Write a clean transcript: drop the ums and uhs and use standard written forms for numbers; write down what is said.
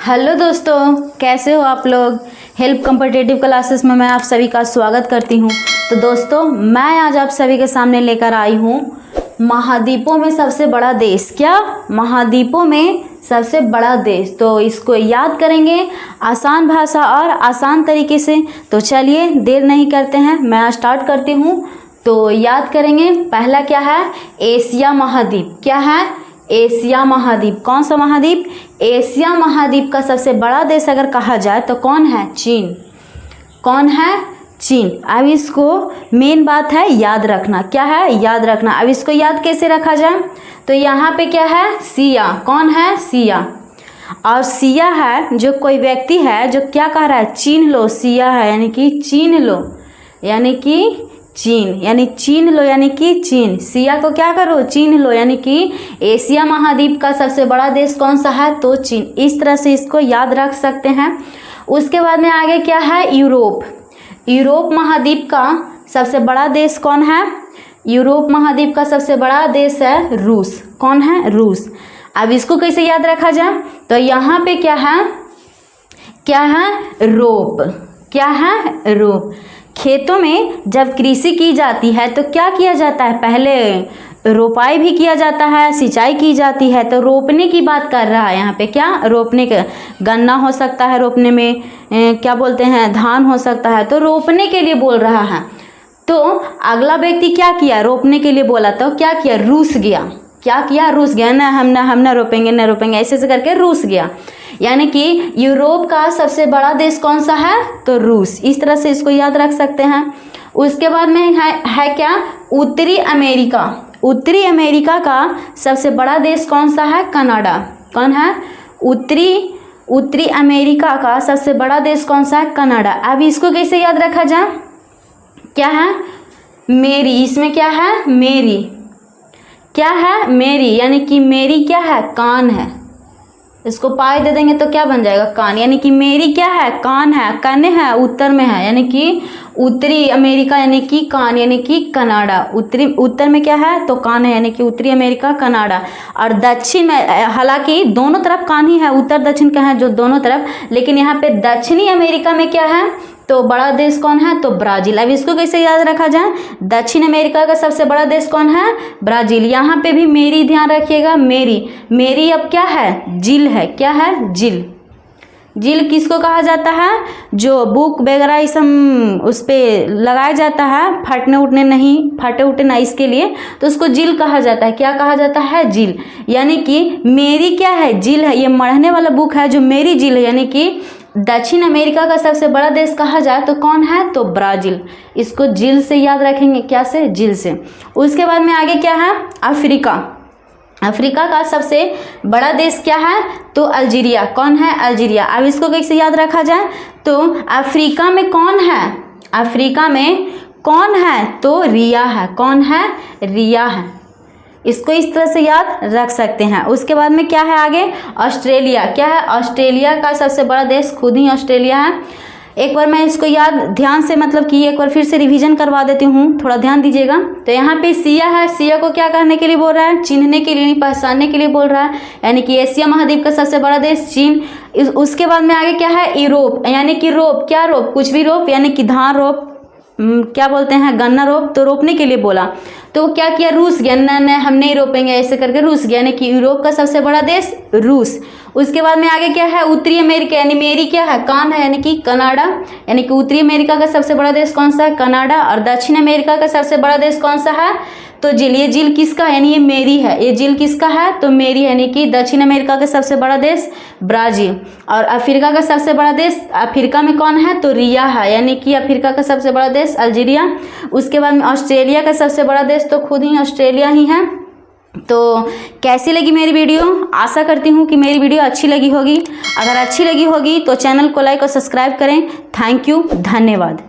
Hello दोस्तों, कैसे हो आप लोग। हेल्प कॉम्पिटिटिव क्लासेस में मैं आप सभी का स्वागत करती हूं। तो दोस्तों, मैं आज आप सभी के सामने लेकर आई हूं महाद्वीपों में सबसे बड़ा देश। क्या? महाद्वीपों में सबसे बड़ा देश। तो इसको याद करेंगे आसान भाषा और आसान तरीके से। तो चलिए देर नहीं करते हैं, मैं स्टार्ट करती हूँ। तो याद करेंगे, पहला क्या है? एशिया महाद्वीप। क्या है? एशिया महाद्वीप। कौन सा महाद्वीप? एशिया महाद्वीप का सबसे बड़ा देश अगर कहा जाए तो कौन है? चीन। कौन है? चीन। अब इसको मेन बात है याद रखना। क्या है? याद रखना। अब इसको याद कैसे रखा जाए? तो यहाँ पे क्या है? सिया। कौन है? सिया। और सिया है जो कोई व्यक्ति है जो क्या कह रहा है? चीन लो। सिया है यानी कि चीन लो, यानी कि चीन, यानी चीन लो, यानी कि चीन। सिया को क्या करो? चीन लो, यानी कि एशिया महाद्वीप का सबसे बड़ा देश कौन सा है? तो चीन। इस तरह से इसको याद रख सकते हैं। उसके बाद में आगे क्या है? यूरोप। यूरोप महाद्वीप का सबसे बड़ा देश कौन है? यूरोप महाद्वीप का सबसे बड़ा देश है रूस। कौन है? रूस। अब इसको कैसे याद रखा जाए? तो यहाँ पे क्या है? क्या है? रोप। क्या है? रोप। खेतों में जब कृषि की जाती है तो क्या किया जाता है? पहले रोपाई भी किया जाता है, सिंचाई की जाती है। तो रोपने की बात कर रहा है यहाँ पे। क्या? रोपने के, गन्ना हो सकता है रोपने में, क्या बोलते हैं, धान हो सकता है। तो रोपने के लिए बोल रहा है। तो अगला व्यक्ति क्या किया? रोपने के लिए बोला तो क्या किया? रूस गया। क्या किया? रूस गया। ना हम ना रोपेंगे, ना रोपेंगे, ऐसे करके रूस गया। यानी कि यूरोप का सबसे बड़ा देश कौन सा है? तो रूस। इस तरह से इसको याद रख सकते हैं। उसके बाद में है क्या? उत्तरी अमेरिका। उत्तरी अमेरिका का सबसे बड़ा देश कौन सा है? कनाडा। कौन है? उत्तरी अमेरिका का सबसे बड़ा देश कौन सा है? कनाडा। अब इसको कैसे याद रखा जाए? क्या है? मेरी। इसमें क्या है? मेरी। क्या है? मेरी, यानी कि मेरी क्या है? कान है। इसको पाई दे देंगे तो क्या बन जाएगा? कान। यानी कि मेरी क्या है? कान है। कन है, उत्तर में है, यानी कि उत्तरी अमेरिका, यानी कि कान, यानी कि कनाडा। उत्तर में क्या है? तो कान है, यानी कि उत्तरी अमेरिका, कनाडा। और दक्षिण में, हालांकि दोनों तरफ कान ही है, उत्तर दक्षिण का है जो दोनों तरफ, लेकिन यहाँ पे दक्षिणी अमेरिका में क्या है? तो बड़ा देश कौन है? तो ब्राजील। अब इसको कैसे याद रखा जाए? दक्षिण अमेरिका का सबसे बड़ा देश कौन है? ब्राजील। यहाँ पे भी मेरी ध्यान रखिएगा। मेरी अब क्या है? जिल है। क्या है? जिल। जिल किसको कहा जाता है? जो बुक वगैरह इस उस पर लगाया जाता है, फटने उठने नहीं, फटे उठे ना, इसके लिए, तो उसको जिल कहा जाता है। क्या कहा जाता है? जिल। यानी कि मेरी क्या है? जिल है। ये मढ़ने वाला बुक है जो मेरी जिल है, यानी कि दक्षिण अमेरिका का सबसे बड़ा देश कहा जाए तो कौन है? तो ब्राजील। इसको जिल से याद रखेंगे। क्या से? जिल से। उसके बाद में आगे क्या है? अफ्रीका। अफ्रीका का सबसे बड़ा देश क्या है? तो अल्जीरिया। कौन है? अल्जीरिया। अब इसको कैसे याद रखा जाए? तो अफ्रीका में कौन है? अफ्रीका में कौन है? तो रिया है। कौन है? रिया है। इसको इस तरह से याद रख सकते हैं। उसके बाद में क्या है आगे? ऑस्ट्रेलिया। क्या है? ऑस्ट्रेलिया का सबसे बड़ा देश खुद ही ऑस्ट्रेलिया है। एक बार मैं इसको याद ध्यान से, मतलब कि एक बार फिर से रिवीजन करवा देती हूँ, थोड़ा ध्यान दीजिएगा। तो यहाँ पे सिया है। सिया को क्या करने के लिए बोल रहा है? चिन्हने के लिए, पहचानने के लिए बोल रहा है, यानी कि एशिया महाद्वीप का सबसे बड़ा देश चीन। उसके बाद में आगे क्या है? यूरोप, यानी कि रोप। क्या रोप? कुछ भी रोप, यानी कि धान रोप, क्या बोलते हैं, गन्ना रोप। तो रोपने के लिए बोला तो क्या किया? रूस गया। ना हम नहीं रोपेंगे, ऐसे करके रूस गया, यानी कि यूरोप का सबसे बड़ा देश रूस। उसके बाद में आगे क्या है? उत्तरी अमेरिका, यानी मेरी क्या है? कान है, यानी कि कनाडा। यानी कि उत्तरी अमेरिका का सबसे बड़ा देश कौन सा है? कनाडा। और दक्षिण अमेरिका का सबसे बड़ा देश कौन सा है? तो जिल। ये जिल किसका है? यानी ये मेरी है। ये जिल किसका है? तो मेरी है। यानी कि दक्षिण अमेरिका का सबसे बड़ा देश ब्राजील। और अफ्रीका का सबसे बड़ा देश, अफ्रीका में कौन है? तो रिया है, यानी कि अफ्रीका का सबसे बड़ा देश अल्जीरिया। उसके बाद में ऑस्ट्रेलिया का सबसे बड़ा देश तो खुद ही ऑस्ट्रेलिया ही है। तो कैसी लगी मेरी वीडियो? आशा करती हूँ कि मेरी वीडियो अच्छी लगी होगी। अगर अच्छी लगी होगी तो चैनल को लाइक और सब्सक्राइब करें। थैंक यू, धन्यवाद।